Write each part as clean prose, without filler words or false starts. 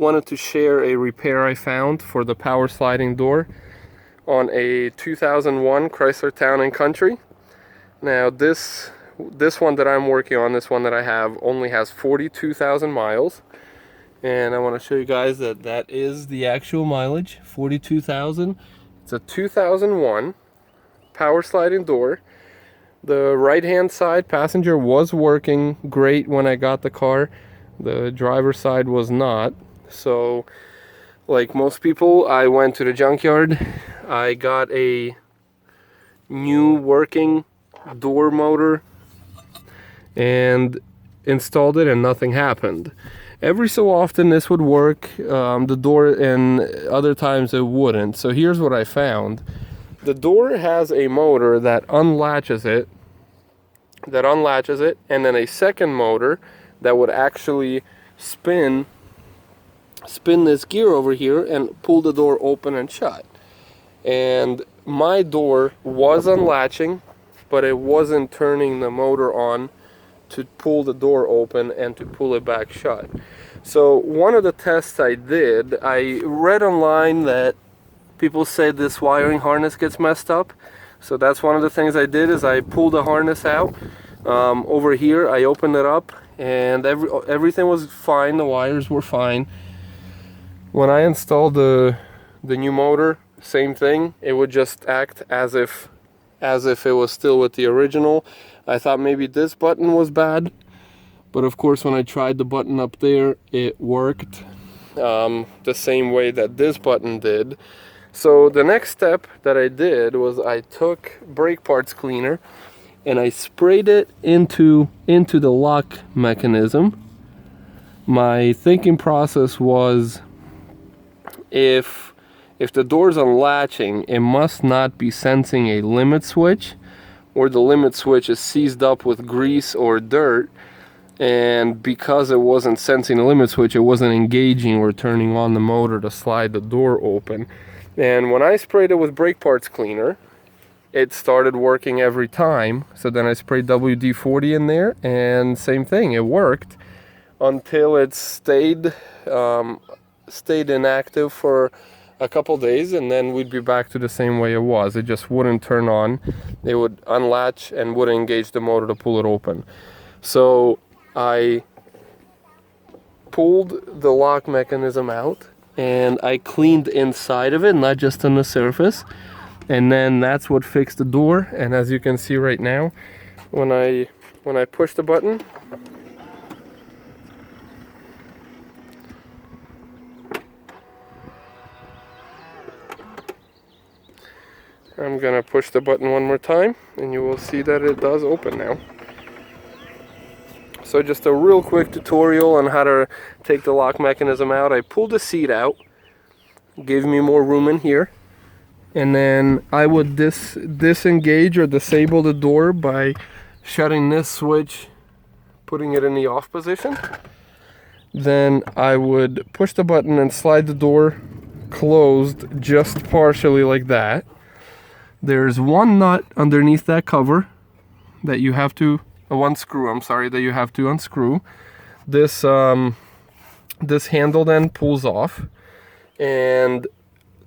wanted to share a repair I found for the power sliding door on a 2001 Chrysler Town & Country. Now this one that I'm working on, this one that I have, only has 42,000 miles. And I want to show you guys that that is the actual mileage, 42,000. It's a 2001 power sliding door. The right hand side passenger was working great when I got the car. The driver's side was not. So like most people, I went to the junkyard. I got a new working door motor and installed it, and nothing happened. Every so often this would work, the door, and other times it wouldn't. So here's what I found. The door has a motor that unlatches it, and then a second motor that would actually spin this gear over here and pull the door open and shut. And my door was unlatching, but it wasn't turning the motor on to pull the door open and to pull it back shut. So one of the tests I did, I read online that people say this wiring harness gets messed up. So that's one of the things I did, is I pulled the harness out. Over here I opened it up, and everything was fine, the wires were fine. When I installed the new motor, same thing, it would just act as if it was still with the original. I thought maybe this button was bad, but of course when I tried the button up there, it worked the same way that this button did. So the next step that I did was I took brake parts cleaner and I sprayed it into the lock mechanism. My thinking process was, if the door's unlatching, it must not be sensing a limit switch, or the limit switch is seized up with grease or dirt, and because it wasn't sensing the limit switch, it wasn't engaging or turning on the motor to slide the door open. And when I sprayed it with brake parts cleaner, it started working every time. So then I sprayed WD-40 in there, and same thing, it worked until it stayed inactive for a couple days, and then we'd be back to the same way it was. It just wouldn't turn on. It would unlatch and wouldn't engage the motor to pull it open. So I pulled the lock mechanism out and I cleaned inside of it, not just on the surface. And then that's what fixed the door. And as you can see right now, when I push the button, I'm gonna push the button one more time and you will see that it does open now. So just a real quick tutorial on how to take the lock mechanism out. I pulled the seat out, gave me more room in here, and then I would disengage or disable the door by shutting this switch, putting it in the off position. Then I would push the button and slide the door closed just partially like that. There's one nut underneath that cover that you have to, one screw, I'm sorry, that you have to unscrew. This handle then pulls off, and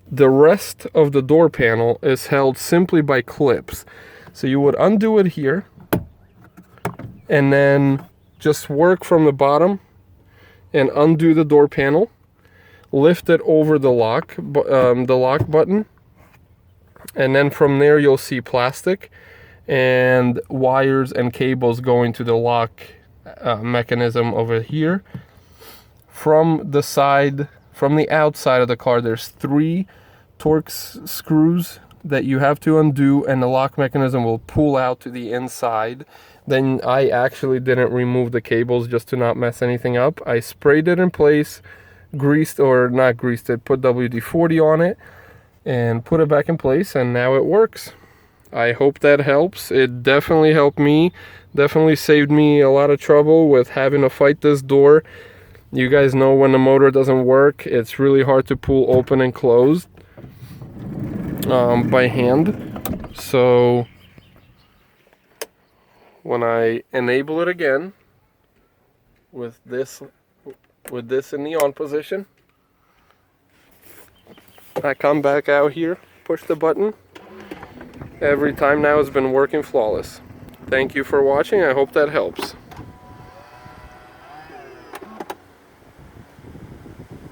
the rest of the door panel is held simply by clips. So you would undo it here, and then just work from the bottom and undo the door panel, lift it over the lock button, and then from there you'll see plastic and wires and cables going to the lock mechanism over here. From the outside of the car, there's 3 Torx screws that you have to undo, and the lock mechanism will pull out to the inside. Then I actually didn't remove the cables just to not mess anything up. I sprayed it in place, greased, or not greased it, put WD-40 on it, and put it back in place, and now it works. I hope that helps. It definitely helped me, definitely saved me a lot of trouble with having to fight this door. You guys know when the motor doesn't work, it's really hard to pull open and closed by hand. So when I enable it again with this in the on position, I come back out here, push the button. Every time now has been working flawless. Thank you for watching. I hope that helps.